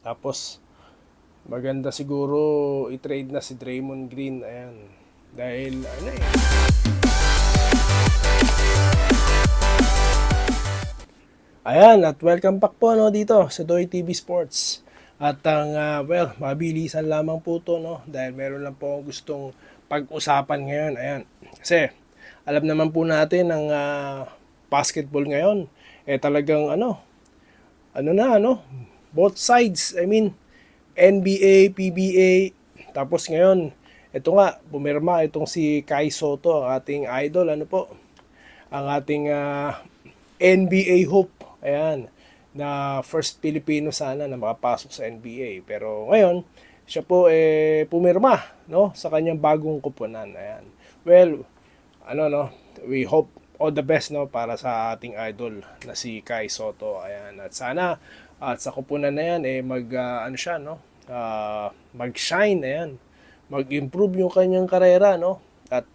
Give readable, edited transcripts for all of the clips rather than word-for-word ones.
Tapos maganda siguro i-trade na si Draymond Green. Ayan. Dahil ano eh. Ayan, at welcome back po dito sa Doy TV Sports. At ang mabilisan lamang po to dahil meron lang po akong gustong pag-usapan ngayon. Ayan. Kasi alam naman po natin ang basketball ngayon talagang both sides. I mean NBA, PBA, tapos ngayon ito nga pumirma itong si Kai Soto, ang ating idol, ang ating NBA hope. Ayan, na first Filipino sana na makapasok sa NBA. Pero ngayon, siya po pumirma sa kanyang bagong kupunan. Ayan. Well, we hope all the best para sa ating idol na si Kai Soto. Ayan. At sana at sa kupunan na yan mag-shine, ayan. Mag-improve yung kanyang karera, At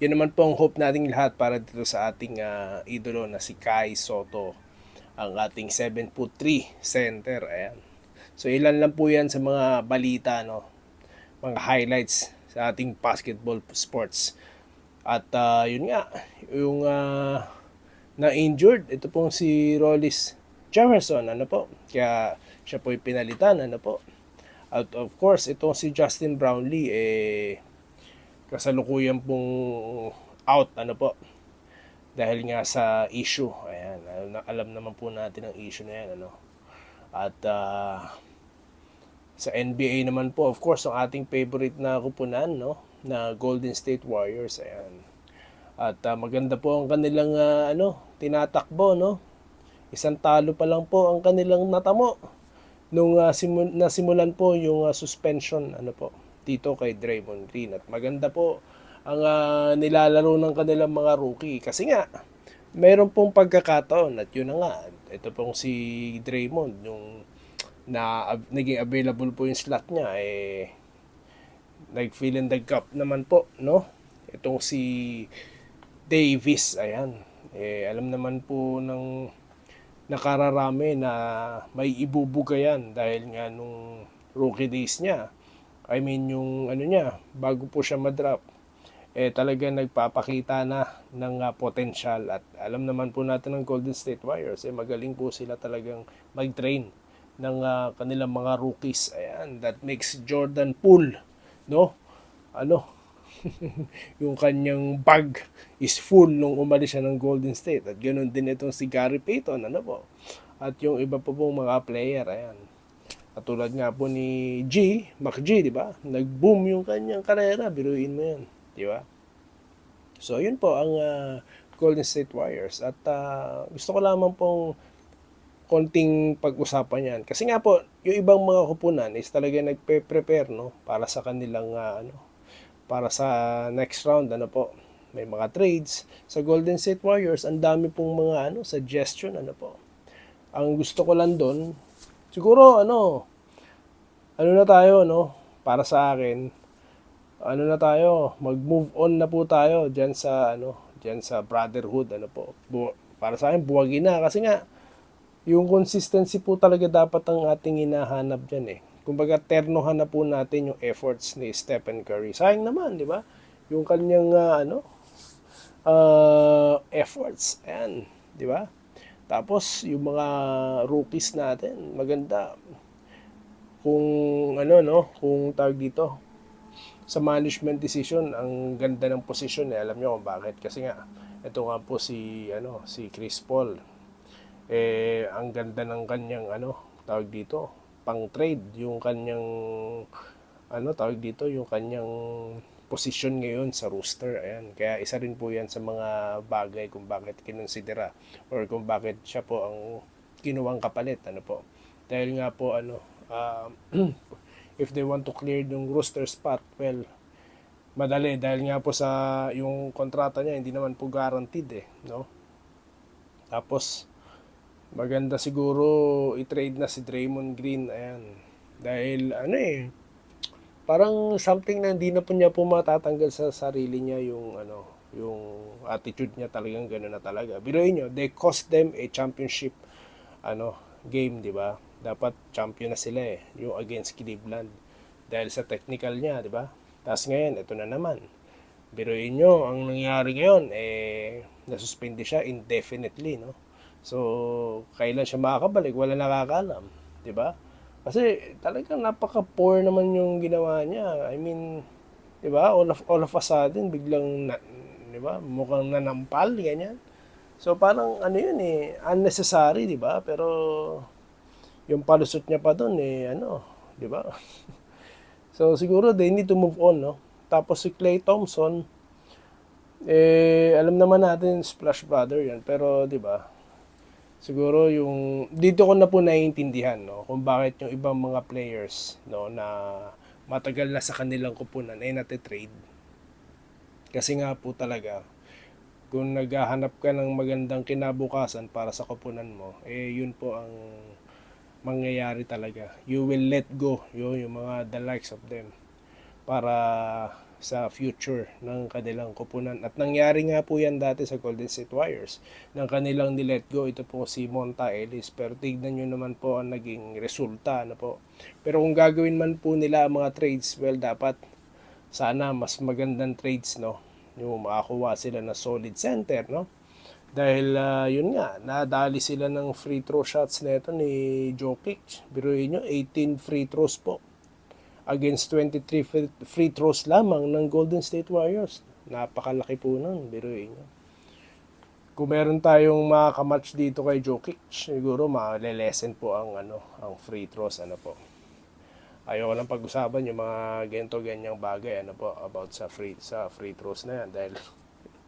yun naman po ang hope nating lahat para dito sa ating idolo na si Kai Soto, ang ating 7'3" center. Ayan. So ilan lang po yan sa mga balita, mga highlights sa ating basketball sports. At yun nga, yung na-injured, ito pong si Rollis Jefferson, kaya siya po pinalitan, Out of course, itong si Justin Brownlee, kasalukuyan pong out, dahil nga sa issue. Ayan, alam naman po natin ang issue na yan, At sa NBA naman po, of course, ang ating favorite na kupunan, na Golden State Warriors. Ayan. At maganda po ang kanilang tinatakbo, Isang talo pa lang po ang kanilang natamo nung nasimulan po yung suspension dito kay Draymond Green. At maganda po ang nilalaro ng kanilang mga rookie. Kasi nga, mayroon pong pagkakataon at yun na nga, ito pong si Draymond, yung naging available po yung slot niya, nag-fill in the gap naman po, Itong si Davis, ayan. Alam naman po ng nakararami na may ibubuga yan dahil nga nung rookie days niya, I mean yung niya, bago po siya madrap, talaga nagpapakita na ng potential. At alam naman po natin ng Golden State Warriors, magaling po sila talagang mag-train ng kanilang mga rookies. Ayan, that makes Jordan Poole, yung kanyang bag is full nung umalis siya ng Golden State. At ganoon din itong si Gary Payton, At yung iba po pong mga player, ayan. Katulad nga po ni McG, di ba? Nag-boom yung kanyang karera, biruin mo yan, di ba? So, yun po ang Golden State Warriors. At gusto ko lamang pong konting pag-usapan yan. Kasi nga po, yung ibang mga kupunan is talaga nagpe-prepare, para sa kanilang, para sa next round, may mga trades. Sa Golden State Warriors, ang dami pong mga, suggestion, Ang gusto ko lang doon, siguro, na tayo, para sa akin, na tayo, mag-move on na po tayo diyan sa brotherhood, para sa akin, buwagin na. Kasi nga, yung consistency po talaga dapat ang ating hinahanap diyan. Kumbaga, ternohan na po natin yung efforts ni Stephen Curry. Sayang naman, di ba? Yung kanyang, efforts. Ayan, di ba? Tapos, yung mga rookies natin, maganda. Kung, kung tawag dito, sa management decision, ang ganda ng posisyon alam niyo kung bakit. Kasi nga, ito nga po si Chris Paul. Ang ganda ng kanyang, tawag dito, pang trade, yung kanyang, yung kanyang posisyon ngayon sa roster. Ayan. Kaya isa rin po yan sa mga bagay kung bakit kinonsidera or kung bakit siya po ang kinuwang kapalit. Dahil nga po, if they want to clear yung roster spot, well, madali. Dahil nga po sa yung kontrata niya, hindi naman po guaranteed Tapos, maganda siguro i-trade na si Draymond Green. Ayan. Dahil parang something na hindi na po niya po matatanggal sa sarili niya yung yung attitude niya, talagang gano'n na talaga. Biruin niyo, they cost them a championship game, di ba? Dapat champion na sila eh, yung against Cleveland. Dahil sa technical niya, di ba? Tapos ngayon, ito na naman. Biruin nyo, ang nangyari ngayon, nasuspindi siya indefinitely, no? So, kailan siya makakabalik, wala nakakaalam, di ba? Kasi talagang napaka-poor naman yung ginawa niya. I mean, di ba? All of a sudden, biglang, di ba? Mukhang nanampal, ganyan. So, parang ano yun eh, unnecessary, di ba? Pero, yung palusot niya pa doon di ba? So, siguro they need to move on, no? Tapos si Klay Thompson, alam naman natin Splash Brother yan, pero di ba? Siguro yung dito ko na po naiintindihan, no, kung bakit yung ibang mga players, no, na matagal na sa kanilang kupunan ay nate-trade. Kasi nga po talaga, kung naghahanap ka ng magandang kinabukasan para sa kupunan mo, yun po ang mangyayari talaga. You will let go yung mga the likes of them para sa future ng kanilang kupunan. At nangyari nga po yan dati sa Golden State Warriors. Nang kanilang nilet go, ito po si Monta Ellis. Pero tignan nyo naman po ang naging resulta. Po. Pero kung gagawin man po nila ang mga trades, well, dapat sana mas magandang trades, no? Yung makakuha sila na solid center, no? Dahil yun nga, nadali sila ng free throw shots nito ni Jokic. Biruin nyo, 18 free throws po against 23 free throws lamang ng Golden State Warriors. Napakalaki po nun, biruin nyo. Kung meron tayong makakamatch dito kay Jokic, siguro malelesen po ang free throws, po. Ayoko lang pag-usapan yung mga ganyang bagay, po, about sa free throws na yan, dahil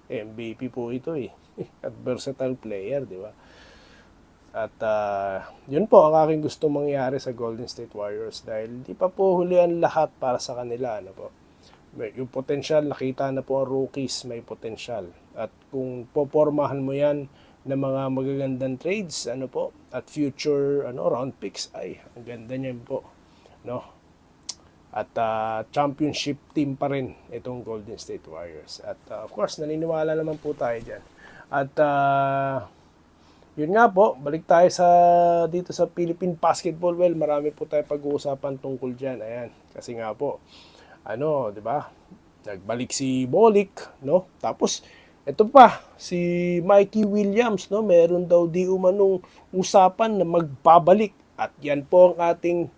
MVP po ito eh. At versatile player, di ba? At yun po ang aking gusto mangyari sa Golden State Warriors dahil di pa po huli ang lahat para sa kanila, po. Yung potential, nakita na po ang rookies, may potential. At kung popormahan mo yan ng mga magagandang trades, po, at future round picks, ay ang ganda niyan po, no? At championship team pa rin itong Golden State Warriors. At of course, naniniwala naman po tayo dyan. At yun nga po, balik tayo dito sa Philippine Basketball. Well, marami po tayo pag-uusapan tungkol dyan. Ayan, kasi nga po, di ba? Nagbalik si Bolik, no? Tapos, ito pa, si Mikey Williams, no? Meron daw di umanong usapan na magbabalik. At yan po ang ating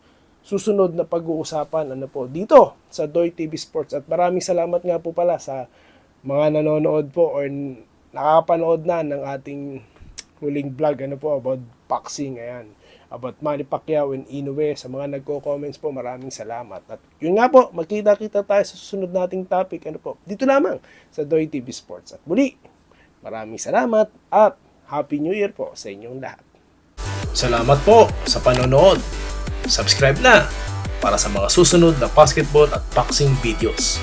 susunod na pag-uusapan, po, dito sa Doy TV Sports. At maraming salamat nga po pala sa mga nanonood po or nakapanood na ng ating huling vlog, po, about boxing, ayan, about Manny Pacquiao and Inoue. Sa mga nagko-comments po, maraming salamat. At yun nga po, magkita-kita tayo sa susunod nating topic, po, dito lamang sa Doy TV Sports. At muli, maraming salamat at Happy New Year po sa inyong lahat. Salamat po sa panonood. Subscribe na para sa mga susunod na basketball at boxing videos.